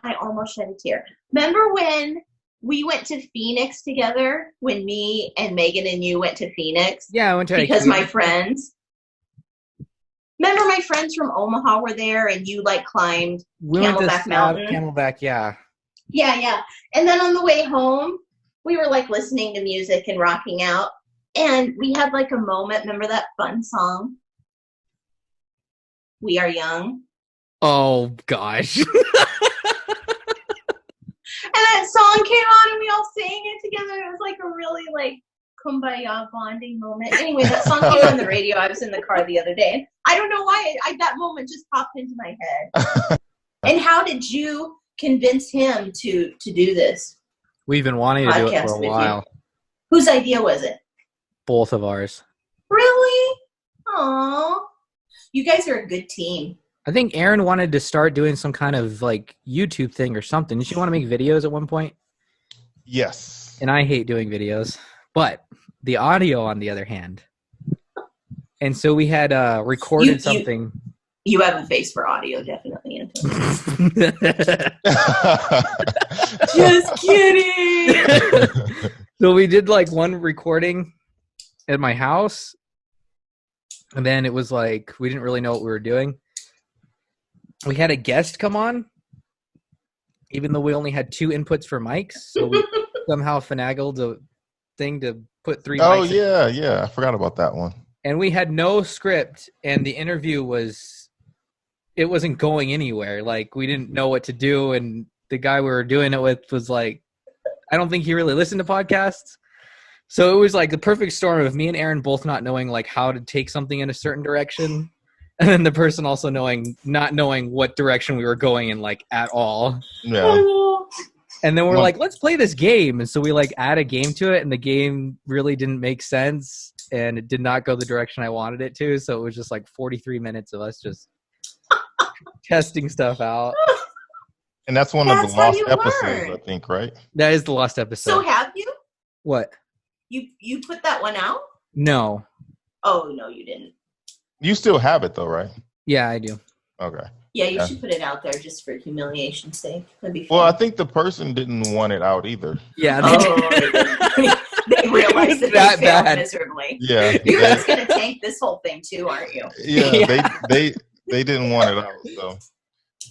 I almost shed a tear. Remember when we went to Phoenix together? When me and Megan and you went to Phoenix? Yeah, I went to Because IKEA. my friends. Remember my friends from Omaha were there, and you like climbed we went to Camelback Mountain? Camelback, yeah. Yeah. And then on the way home, we were like listening to music and rocking out. And we had like a moment. Remember that fun song? We Are Young. Oh, gosh. And that song came on and we all sang it together. It was like a really like kumbaya bonding moment. Anyway, that song came on the radio. I was in the car the other day. And I don't know why that moment just popped into my head. And how did you convince him to do this? We've been wanting to do it podcast for a with you? while. Whose idea was it? Both of ours. Really? Aww. You guys are a good team. I think Aaron wanted to start doing some kind of like YouTube thing or something. Did she want to make videos at one point? Yes. And I hate doing videos, but the audio on the other hand. And so we had recorded something. You have a face for audio, definitely. exactly, Antonio. Just kidding. So we did like one recording at my house, and then it was like we didn't really know what we were doing. We had a guest come on, even though we only had 2 inputs for mics, so we somehow finagled a thing to put 3 Oh mics in. yeah, I forgot about that one. And we had no script, and the interview wasn't going anywhere. Like, we didn't know what to do, and the guy we were doing it with was like, I don't think he really listened to podcasts. So it was like the perfect storm of me and Aaron both not knowing like how to take something in a certain direction, and then the person also not knowing what direction we were going in like at all. Yeah. And then we're like, let's play this game. And so we like add a game to it, and the game really didn't make sense, and it did not go the direction I wanted it to. So it was just like 43 minutes of us just testing stuff out. And that's one of the lost episodes, I think, right? That is the lost episode. So have you? What? You put that one out? No. Oh, no, you didn't. You still have it though, right? Yeah, I do. Okay. Yeah, you should put it out there just for humiliation's sake. That'd be fun. Well, I think the person didn't want it out either. Yeah. They realized that they failed miserably. Yeah. You're just going to tank this whole thing too, aren't you? Yeah, they didn't want it out. So,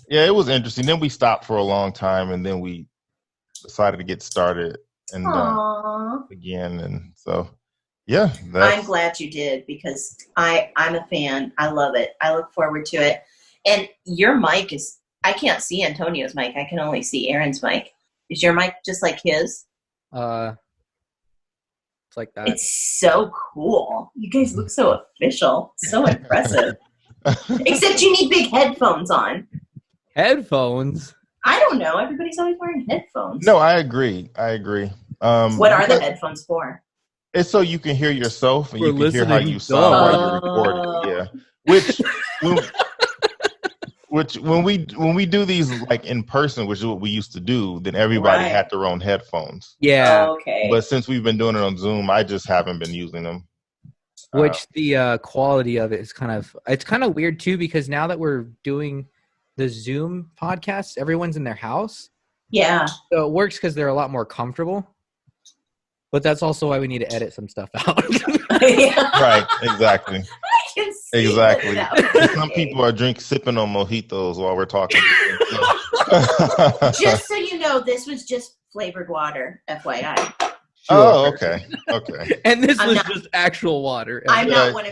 yeah, it was interesting. Then we stopped for a long time, and then we decided to get started and again. And so, yeah. I'm glad you did, because I'm a fan. I love it. I look forward to it. And your mic is, I can't see Antonio's mic. I can only see Aaron's mic. Is your mic just like his? It's like that. It's so cool. You guys look so official. So impressive. Except you need big headphones on. Headphones? I don't know. Everybody's always wearing headphones. No, I agree. What are the headphones for? It's so you can hear yourself and you can hear how you sound while you're recording. Yeah. Which when we do these like in person, which is what we used to do, then everybody had their own headphones. Yeah. Okay. But since we've been doing it on Zoom, I just haven't been using them. Which the quality of it is it's kind of weird too, because now that we're doing the Zoom podcasts, everyone's in their house. Yeah. So it works because they're a lot more comfortable. But that's also why we need to edit some stuff out. Right, exactly. Exactly. Some Okay. people are sipping on mojitos while we're talking. Just so you know, this was just flavored water, FYI. Oh, okay. And this was just actual water. I'm not one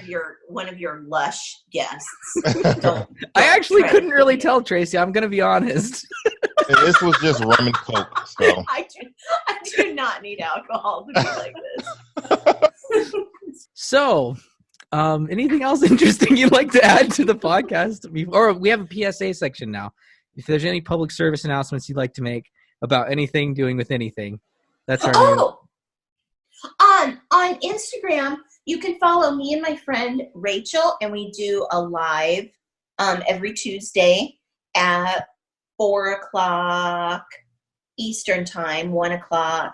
of your lush guests. Don't I actually couldn't really tell, Tracy. I'm going to be honest. And this was just rum and coke. So I do not need alcohol to be like this. So, anything else interesting you'd like to add to the podcast? Or we have a PSA section now. If there's any public service announcements you'd like to make about anything doing with anything, that's our new. On Instagram, you can follow me and my friend Rachel, and we do a live every Tuesday at 4:00 Eastern time, 1:00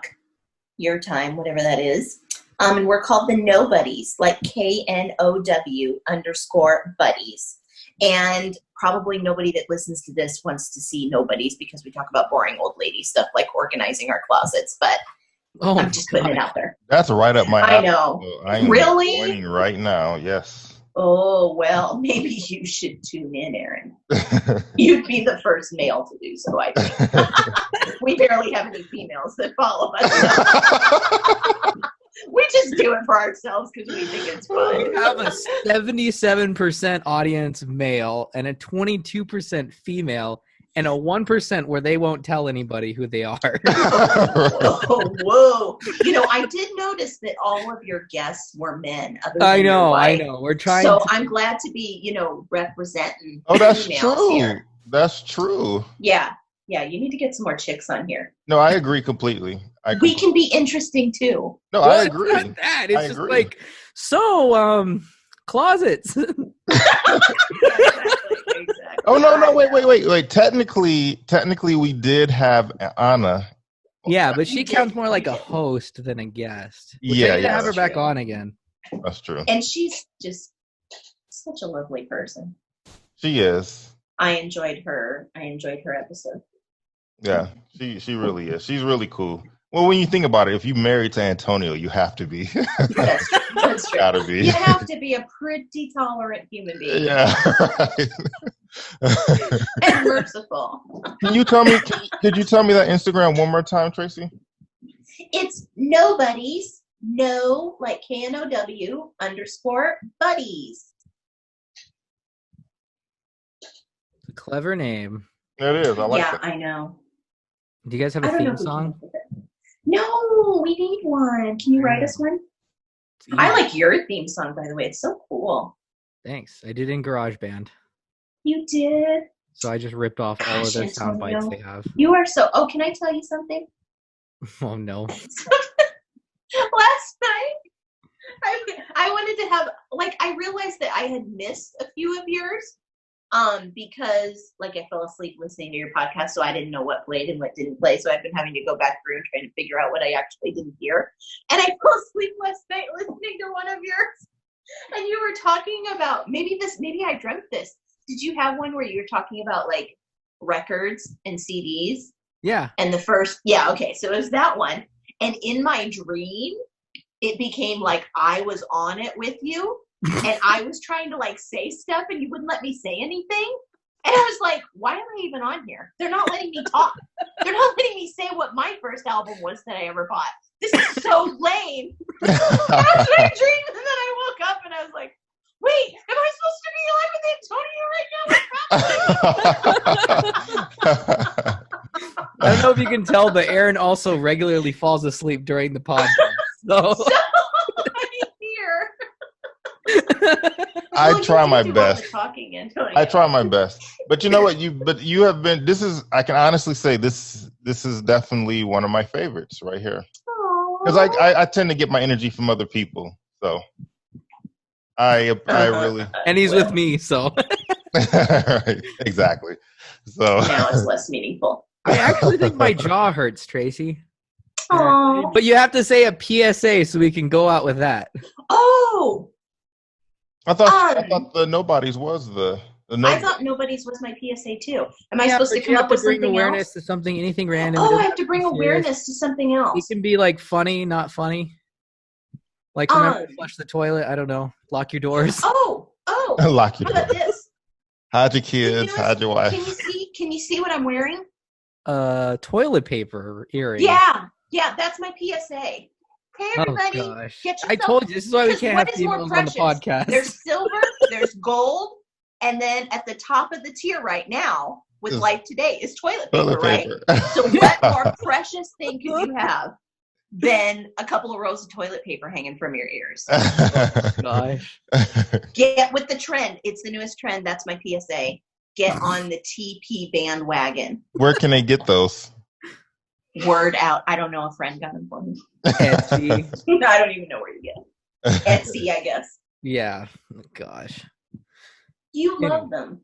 your time, whatever that is. And we're called the Nobodies, like KNOW_buddies. And probably nobody that listens to this wants to see Nobodies, because we talk about boring old lady stuff like organizing our closets. But I'm just putting it out there. That's right up my alley. I know. I'm really? joining right now. Yes. Oh, well, maybe you should tune in, Aaron. You'd be the first male to do so, I think. We barely have any females that follow us. We just do it for ourselves because we think it's fun. We have a 77% audience male and a 22% female and a 1% where they won't tell anybody who they are. Whoa. You know, I did notice that all of your guests were men. I know. We're trying So I'm glad to be, representing that's females true. here. That's true. Yeah, you need to get some more chicks on here. No, I agree completely. We can be interesting too. No, well, I agree. It's not that. It's I just agree. like, closets. Exactly. Oh no! Wait! Technically, we did have Anna. Yeah, but she counts more like a host than a guest. We Yeah, need to have her that's back true. on again. That's true. And she's just such a lovely person. She is. I enjoyed her episode. Yeah, she really is. She's really cool. Well, when you think about it, if you married to Antonio, you have to be. That's true. That's true. Gotta be. You have to be a pretty tolerant human being. Yeah. Right. And merciful. Can you tell me? Could you tell me that Instagram one more time, Traci? It's nobody's, no, like KNOW _buddies. It's a clever name. It is. I like Yeah, that. I know. Do you guys have I a don't know theme if we song? came up with it. No, we need one. Can you write us one? I like your theme song, by the way. It's so cool. Thanks. I did in GarageBand. You did. So I just ripped off all of Gosh, their sound bites Antonio. they have. You are so. Oh, can I tell you something? Oh no. Last night, I wanted to have, like, I realized that I had missed a few of yours, because, like, I fell asleep listening to your podcast, so I didn't know what played and what didn't play, so I've been having to go back through and trying to figure out what I actually didn't hear, and I fell asleep last night listening to one of yours, and you were talking about, maybe I dreamt this. Did you have one where you were talking about, like, records and CDs? Yeah. And the first, yeah, okay, so it was that one. And in my dream, it became like I was on it with you, and I was trying to, like, say stuff, and you wouldn't let me say anything. And I was like, why am I even on here? They're not letting me talk. They're not letting me say what my first album was that I ever bought. This is so lame. That was my dream, and then I woke up, and I was like, wait, am I supposed to be alive with Antonio right now? I don't know if you can tell, but Aaron also regularly falls asleep during the podcast. So So I'm here. I Well, try you my do all the best. talking, Antonio. I try my best. But you know what? You have been. This is. I can honestly say this is definitely one of my favorites right here. Because I tend to get my energy from other people. So I really. and he's with me, so Right, exactly. So Now it's less meaningful. I actually think my jaw hurts, Traci. Oh, But you have to say a PSA so we can go out with that. oh! I thought the Nobodies was the I thought nobody's was my PSA too. Am I Yeah, supposed to but you come have up with bring something awareness else? to something, anything random. It Oh, I doesn't have to bring be serious. awareness to something It else. can be like funny, not funny. Like remember to flush the toilet. I don't know. Lock your doors. Oh! lock your How about door. this? Hide your kids. You know Hide your wife. Can you see what I'm wearing? Toilet paper earring. Yeah, that's my PSA. Hey Oh everybody, gosh. get yourself. I told you this is why we Because can't what have is more females on the precious? podcast. There's silver, there's gold, and then at the top of the tier right now with Is Life Today is toilet paper, Toilet right? paper. So what more precious thing could you have than a couple of rolls of toilet paper hanging from your ears? Gosh. Get with the trend. It's the newest trend. That's my PSA. Get on the TP bandwagon. Where can they get those? Word out. I don't know. A friend got them for me. Etsy. I don't even know where to get them. Etsy, I guess. Yeah. Gosh. You Yeah. love them.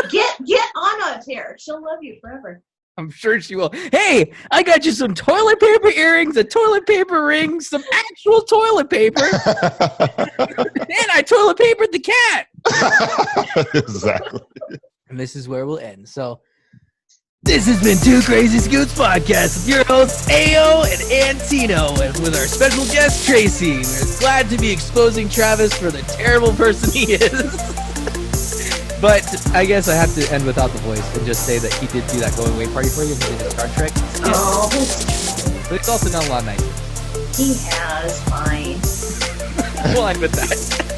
Get Anna here. She'll love you forever. I'm sure she will. Hey, I got you some toilet paper earrings, a toilet paper ring, some actual toilet paper, and I toilet papered the cat. Exactly. And this is where we'll end. So, this has been Two Crazy Scoots Podcast with your hosts, Ao and Antino, and with our special guest, Traci. We're glad to be exposing Travis for the terrible person he is. But I guess I have to end without the voice and just say that he did do that going away party for you and he did a Star Trek. Oh, But he's also done a lot of nice. he has. Fine. We'll end with that.